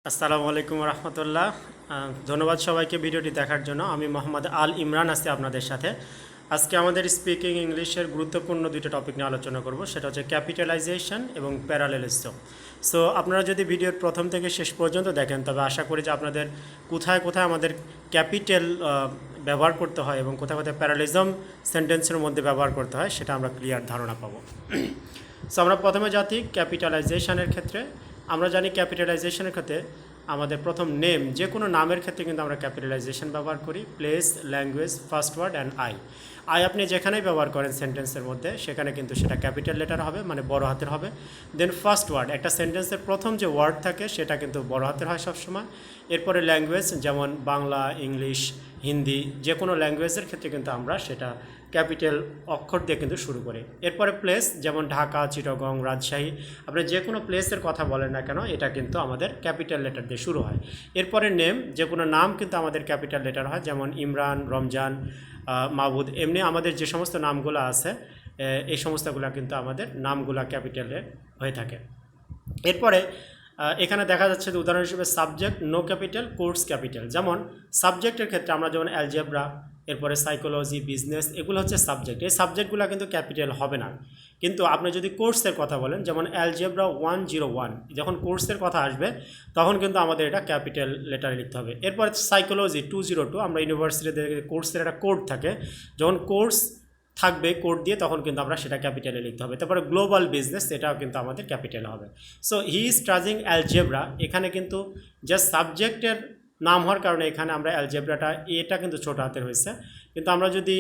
আসসালামু আলাইকুম রহমতুল্লাহ। ধন্যবাদ সবাইকে ভিডিওটি দেখার জন্য। আমি মোহাম্মদ আল ইমরান আছি আপনাদের সাথে। আজকে আমাদের স্পিকিং ইংলিশের গুরুত্বপূর্ণ দুটো টপিক নিয়ে আলোচনা করব, সেটা হচ্ছে ক্যাপিটালাইজেশন এবং প্যারালেলিজম। সো আপনারা যদি ভিডিওর প্রথম থেকে শেষ পর্যন্ত দেখেন, তবে আশা করি যে আপনাদের কোথায় কোথায় আমাদের ক্যাপিটাল ব্যবহার করতে হয় এবং কোথায় কোথায় প্যারালেলিজম সেন্টেন্সের মধ্যে ব্যবহার করতে হয় সেটা আমরা ক্লিয়ার ধারণা পাবো। সো আমরা প্রথমে যাচ্ছি ক্যাপিটালাইজেশনের ক্ষেত্রে। আমরা জানি ক্যাপিটালাইজেশনের ক্ষেত্রে আমাদের প্রথম নেম, যে কোনো নামের ক্ষেত্রে কিন্তু আমরা ক্যাপিটালাইজেশন ব্যবহার করি। Place, language, first word and I আপনি যেখানেই ব্যবহার করেন সেন্টেন্সের মধ্যে, সেখানে কিন্তু সেটা ক্যাপিটাল লেটার হবে, মানে বড় হাতের হবে। দেন ফার্স্ট ওয়ার্ড, একটা সেন্টেন্সের প্রথম যে ওয়ার্ড থাকে সেটা কিন্তু বড় হাতের হয় সবসময়। এরপরে ল্যাঙ্গুয়েজ, যেমন বাংলা, ইংলিশ, হিন্দি, যে কোনো ল্যাঙ্গুয়েজের ক্ষেত্রে কিন্তু আমরা সেটা ক্যাপিটাল অক্ষর দিয়ে কিন্তু শুরু করি। এরপরে প্লেস, যেমন ঢাকা, চিটাগং, রাজশাহী, আপনি যে কোনো প্লেসের কথা বলেন না কেন, এটা কিন্তু আমাদের ক্যাপিটাল লেটার দিয়ে শুরু হয়। এরপরে নেম, যে কোনো নাম কিন্তু আমাদের ক্যাপিটাল লেটার হয়, যেমন ইমরান, রমজান, মাহবুদ, এমনি আমাদের যে সমস্ত নামগুলো আছে এই সমস্তগুলো কিন্তু আমাদের নামগুলো ক্যাপিটালে হয়ে থাকে। এরপরে এখানে দেখা যাচ্ছে যে উদাহরণ হিসেবে subject no capital, course capital. যেমন সাবজেক্টের ক্ষেত্রে আমরা যেমন অ্যালজেব্রা, এরপরে সাইকোলজি, বিজনেস, এগুলো হচ্ছে সাবজেক্ট। এই সাবজেক্টগুলো কিন্তু ক্যাপিটাল হবে না। কিন্তু আপনি যদি কোর্সের কথা বলেন, যেমন অ্যালজেব্রা 101, যখন কোর্সের কথা আসবে তখন কিন্তু আমাদের এটা ক্যাপিটাল লেটারে লিখতে হবে। এরপরে সাইকোলজি 202, আমরা ইউনিভার্সিটিতে কোর্সের একটা কোড থাকে, যখন কোর্স থাকবে কোড দিয়ে তখন কিন্তু আমরা সেটা ক্যাপিটালে লিখতে হবে। তারপরে গ্লোবাল বিজনেস, এটাও কিন্তু আমাদের ক্যাপিটালে হবে। So he is studying algebra, এখানে কিন্তু জাস্ট সাবজেক্টের নাম হওয়ার কারণে এখানে আমরা অ্যালজেব্রাটা, এটা কিন্তু ছোট হাতের হয়েছে। কিন্তু আমরা যদি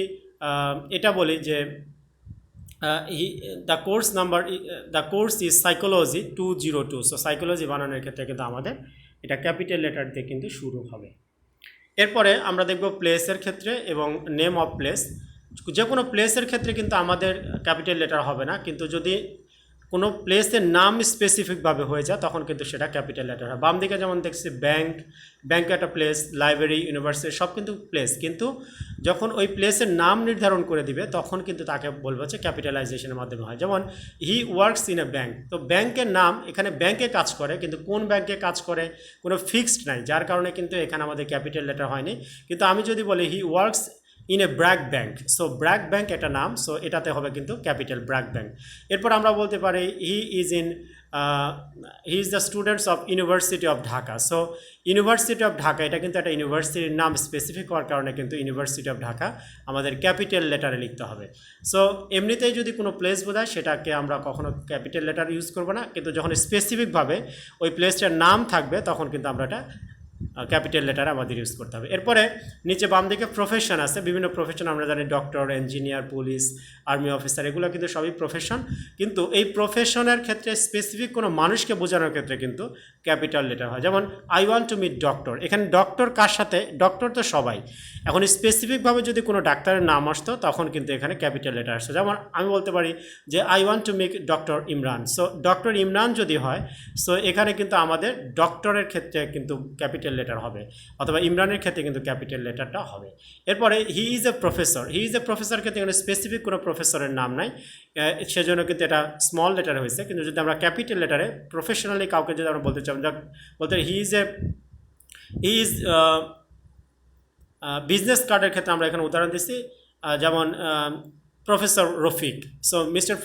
এটা বলি যে the course is psychology 202, so psychology বানানোর ক্ষেত্রে কিন্তু আমাদের এটা ক্যাপিটাল লেটার দিয়ে কিন্তু শুরু হবে। এরপরে আমরা দেখব প্লেসের ক্ষেত্রে এবং নেম অফ প্লেস। যে কোনো প্লেসের ক্ষেত্রে কিন্তু আমাদের ক্যাপিটাল লেটার হবে না, কিন্তু যদি কোনো প্লেসের নাম স্পেসিফিকভাবে হয়ে যায় তখন কিন্তু সেটা ক্যাপিটাল লেটার হয়। বাম দিকে যেমন দেখছি ব্যাংক একটা প্লেস, লাইব্রেরি, ইউনিভার্সিটি, সব কিন্তু প্লেস। কিন্তু যখন ওই প্লেসের নাম নির্ধারণ করে দিবে তখন কিন্তু তাকে বলবো যে ক্যাপিটালাইজেশনের মাধ্যমে হয়। যেমন he works in a bank, তো ব্যাংকের নাম, এখানে ব্যাংকে কাজ করে কিন্তু কোন ব্যাংকে কাজ করে কোনো ফিক্সড নাই, যার কারণে কিন্তু এখানে আমাদের ক্যাপিটাল লেটার হয়নি। কিন্তু আমি যদি বলি he works in a BRAC bank, so BRAC bank একটা নাম, সো এটাতে হবে কিন্তু ক্যাপিটাল ব্র্যাক ব্যাংক। এরপর আমরা বলতে পারি he is the students of university of Dhaka, so university of Dhaka এটা কিন্তু একটা ইউনিভার্সিটির নাম, স্পেসিফিক হওয়ার কারণে কিন্তু ইউনিভার্সিটি অফ ঢাকা আমাদের ক্যাপিটাল লেটারে লিখতে হবে। সো এমনিতেই যদি কোনো প্লেস বোঝায় সেটাকে আমরা কখনো ক্যাপিটাল লেটার ইউজ করবো না, কিন্তু যখন স্পেসিফিকভাবে ওই প্লেসটার নাম থাকবে তখন কিন্তু আমরা এটা ক্যাপিটাল লেটার আমাদের ইউজ করতে হবে। এরপরে নিচে বাম দিকে প্রফেশন আছে, বিভিন্ন প্রফেশন আমরা জানি, doctor, engineer, police, army officer, এগুলো কিন্তু সবই প্রফেশন। কিন্তু এই প্রফেশনের ক্ষেত্রে স্পেসিফিক কোনো মানুষকে বোঝানোর ক্ষেত্রে কিন্তু ক্যাপিটাল লেটার হয়। যেমন I want to meet doctor, এখানে ডক্টর কার সাথে, ডক্টর তো সবাই, এখন স্পেসিফিকভাবে যদি কোনো ডাক্তারের নাম আসতো তখন কিন্তু এখানে ক্যাপিটাল লেটার আসতো। যেমন আমি বলতে পারি যে I want to meet doctor Imran, so doctor Imran যদি হয়, সো এখানে কিন্তু আমাদের ডক্টরের ক্ষেত্রে কিন্তু ক্যাপিটাল লেটার হবে, অথবা ইমরানের ক্ষেত্রে কিন্তু ক্যাপিটাল লেটারটা হবে। এরপরে হি is a professor, he is a professor ক্ষেত্রে এখানে স্পেসিফিক কোনো প্রফেসরের নাম নাই, সেজন্য কিন্তু এটা স্মল লেটার হয়েছে। কিন্তু যদি আমরা ক্যাপিটাল লেটারে প্রফেশনালি কাউকে যদি আমরা বলতে চাই, বলতে হি ইজ বিজনেস কার্ডের ক্ষেত্রে আমরা এখানে উদাহরণ দিচ্ছি, যেমন প্রফেসর রফিক, সো মিস্টার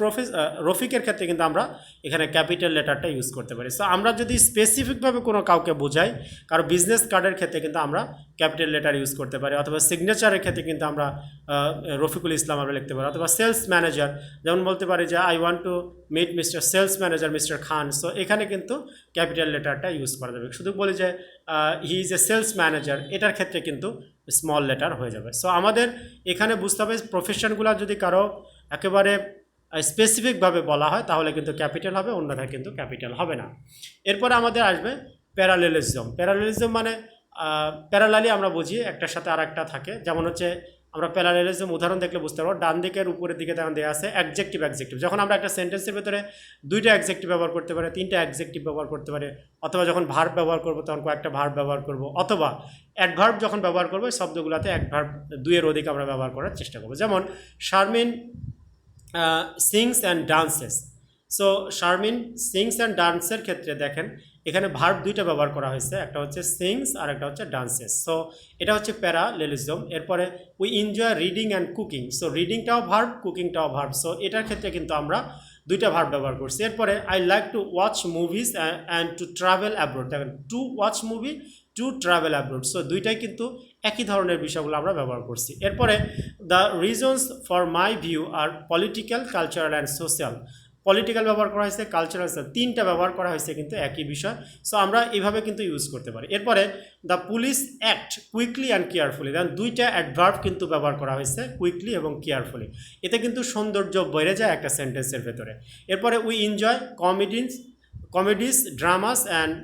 রফিকের ক্ষেত্রে কিন্তু আমরা এখানে ক্যাপিটাল লেটারটা ইউজ করতে পারি। সো আমরা যদি স্পেসিফিকভাবে কোনো কাউকে বোঝাই, কারো বিজনেস কার্ডের ক্ষেত্রে কিন্তু আমরা ক্যাপিটাল লেটার ইউজ করতে পারি, অথবা সিগনেচারের ক্ষেত্রে কিন্তু আমরা রফিকুল ইসলাম আমরা লিখতে পারি, অথবা সেলস ম্যানেজার, যেমন বলতে পারি যে I want to meet mister sales manager mister Khan, so এখানে কিন্তু ক্যাপিটাল লেটারটা ইউজ করা যাবে। শুধু বলি যে he is a sales manager, এটার ক্ষেত্রে কিন্তু স্মল লেটার হয়ে যাবে। সো আমাদের এখানে বুঝতে হবে প্রফেশনগুলো যদি কারো একেবারে স্পেসিফিকভাবে বলা হয় তাহলে কিন্তু ক্যাপিটাল হবে, অন্যথায় কিন্তু ক্যাপিটাল হবে না। এরপরে আমাদের আসবে প্যারালেলিজম। প্যারালেলিজম মানে প্যারালালি আমরা বুঝি একটার সাথে আর একটা থাকে। যেমন হচ্ছে আমরা প্যারালেলিজম উদাহরণ দেখলে বুঝতে পারবো, ডান দিকের উপরের দিকে তেমন দেওয়া আছে অ্যাডজেক্টিভ। যখন আমরা একটা সেন্টেন্সের ভেতরে দুইটা অ্যাডজেক্টিভ ব্যবহার করতে পারি, তিনটা অ্যাডজেক্টিভ ব্যবহার করতে পারি, অথবা যখন ভার্ব ব্যবহার করবো তখন কয়েকটা ভার্ব ব্যবহার করবো, অথবা অ্যাডভার্ব যখন ব্যবহার করবো শব্দগুলোতে অ্যাডভার্ব দুইয়ের অধিক আমরা ব্যবহার করার চেষ্টা করবো। যেমন Sharmin sings and dances, so Sharmin sings and ডান্সের ক্ষেত্রে দেখেন এখানে ভার্ব দুইটা ব্যবহার করা হয়েছে, একটা হচ্ছে সিংস আর একটা হচ্ছে ডান্সেস। সো এটা হচ্ছে প্যারালেলিজম। এরপরে we enjoy reading and cooking. So রিডিংটাও ভার্ব, কুকিংটাও ভার্ব। সো এটার ক্ষেত্রে কিন্তু আমরা দুইটা ভার্ব ব্যবহার করছি। এরপরে I like to watch movies and to travel abroad. দেখেন to watch movie, to travel abroad. So দুইটাই কিন্তু একই ধরনের বিষয়গুলো আমরা ব্যবহার করছি। এরপরে the reasons for my view are political, cultural and social. Political ব্যবহার করা হয়েছে, কালচারাল, তিনটা ব্যবহার করা হয়েছে কিন্তু একই বিষয়। সো আমরা এইভাবে কিন্তু ইউজ করতে পারি। এরপরে the police act quickly and carefully. Then দুইটা অ্যাডভার্ব কিন্তু ব্যবহার করা হয়েছে, কুইকলি এবং কেয়ারফুলি। এতে কিন্তু সৌন্দর্য বেড়ে যায় একটা সেন্টেন্সের ভেতরে। এরপরে we enjoy comedies, dramas and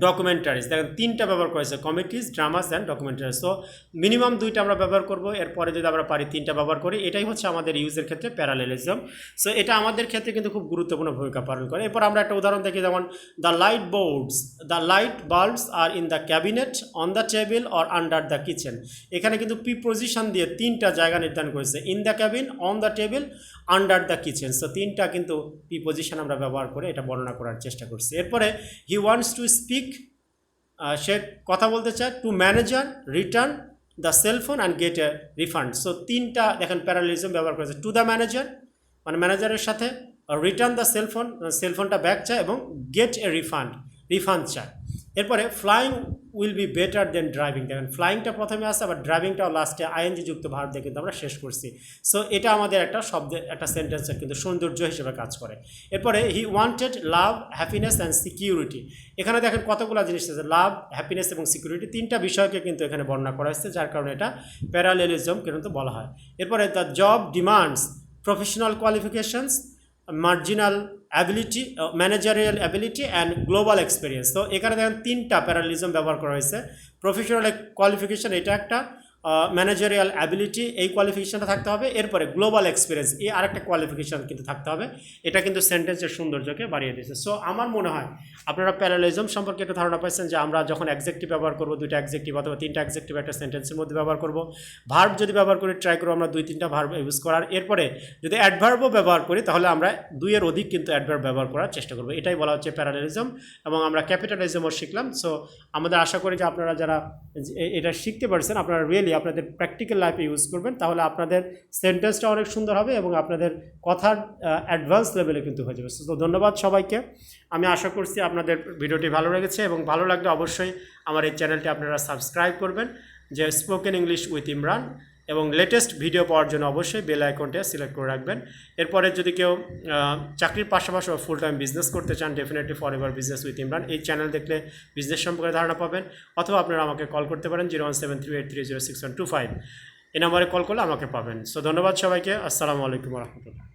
documentaries. দেখেন তিনটা ব্যবহার করেছে, comedies, dramas and documentaries. So minimum দুইটা আমরা ব্যবহার করব, এরপরে যদি আমরা পারি তিনটা ব্যবহার করি। এটাই হচ্ছে আমাদের ইউজের ক্ষেত্রে প্যারালেলিজম। সো এটা আমাদের ক্ষেত্রে কিন্তু খুব গুরুত্বপূর্ণ ভূমিকা পালন করে। এরপর আমরা একটা উদাহরণ দেখি, যেমন the light bulbs are in the cabinet, on the table or under the kitchen. এখানে কিন্তু প্রিপোজিশন দিয়ে তিনটা জায়গা নির্ধারণ করেছে, in the cabin, on the table, under the kitchen. So তিনটা কিন্তু প্রিপোজিশন আমরা ব্যবহার করে এটা বর্ণনা করার চেষ্টা করছি। এরপরে হি ওয়ান্টস টু স্পিক, সে কথা বলতে চায়, to manager, return the cellphone and get a refund. So তিনটা দেখেন প্যারালেলিজম ব্যবহার করেছে। টু দ্য ম্যানেজার মানে ম্যানেজারের সাথে, রিটার্ন দ্য সেলফোন, সেলফোনটা ব্যাক চায়, এবং গেট এ রিফান্ড চায়। এরপরে flying will be better then driving. দেখেন ফ্লাইংটা প্রথমে আসছে, আবার ড্রাইভিংটাও লাস্টে আইএনজি যুক্ত ভার্ব দিয়ে কিন্তু আমরা শেষ করছি। সো এটা আমাদের একটা শব্দের, একটা সেন্টেন্সের কিন্তু সৌন্দর্য হিসেবে কাজ করে। এরপরে he wanted love, happiness and security. এখানে দেখেন কতগুলো জিনিস আছে, লাভ, হ্যাপিনেস এবং সিকিউরিটি, তিনটা বিষয়কে কিন্তু এখানে বর্ণনা করা হয়েছে, যার কারণে এটা প্যারালেলিজম কিন্তু বলা হয়। এরপরে the job demands professional qualifications, marginal ability, managerial ability and global experience. তো এখানে দেখেন তিনটা প্যারালেলিজম ব্যবহার করা হয়েছে। প্রফেশনাল কোয়ালিফিকেশন এটা একটা, ম্যানেজারিয়াল অ্যাবিলিটি এই কোয়ালিফিকেশনটা থাকতে হবে, এরপরে গ্লোবাল এক্সপিরিয়েন্স এই আরেকটা কোয়ালিফিকেশন কিন্তু থাকতে হবে। এটা কিন্তু সেন্টেন্সের সৌন্দর্যকে বাড়িয়ে দিয়েছে। সো আমার মনে হয় আপনারা প্যারালেলিজম সম্পর্কে একটা ধারণা পাচ্ছেন, যে আমরা যখন অ্যাডজেক্টিভ ব্যবহার করবো, দুইটা অ্যাডজেক্টিভ অথবা তিনটা অ্যাডজেক্টিভ একটা সেন্টেন্সের মধ্যে ব্যবহার করব। ভার্ব যদি ব্যবহার করি, ট্রাই করবো আমরা দুই তিনটা ভার্ব ইউজ করার। এরপরে যদি অ্যাডভার্বও ব্যবহার করি, তাহলে আমরা দুইয়ের অধিক কিন্তু অ্যাডভার্ব ব্যবহার করার চেষ্টা করবো। এটাই বলা হচ্ছে প্যারালেলিজম, এবং আমরা ক্যাপিটালিজমও শিখলাম। সো আমাদের আশা করি যে আপনারা যারা এটা শিখতে পারছেন, আপনারা রিয়েলি আপনাদের প্র্যাকটিক্যাল লাইফে ইউজ করবেন, তাহলে আপনাদের সেন্টেন্সটা অনেক সুন্দর হবে এবং আপনাদের কথার অ্যাডভান্স লেভেলে কিন্তু হয়ে যাবে। তো ধন্যবাদ সবাইকে। আমি আশা করছি আপনাদের ভিডিওটি ভালো লেগেছে, এবং ভালো লাগলে অবশ্যই আমার এই চ্যানেলটি আপনারা সাবস্ক্রাইব করবেন, যে স্পোকেন ইংলিশ উইথ ইমরান, এবং লেটেস্ট ভিডিও পাওয়ার জন্য অবশ্যই বেল আইকনটা সিলেক্ট করে রাখবেন। এরপরে যদি কেউ চাকরির পাশাপাশি ফুল টাইম বিজনেস করতে চান, definitely forever business with Imran এই চ্যানেল দেখলে বিজনেস সম্পর্কে ধারণা পাবেন। অথবা আপনারা আমাকে কল করতে পারেন 01738306125, এই নাম্বারে কল করলে আমাকে পাবেন। সো ধন্যবাদ সবাইকে। আসসালামু আলাইকুম রহমতুল্লাহ।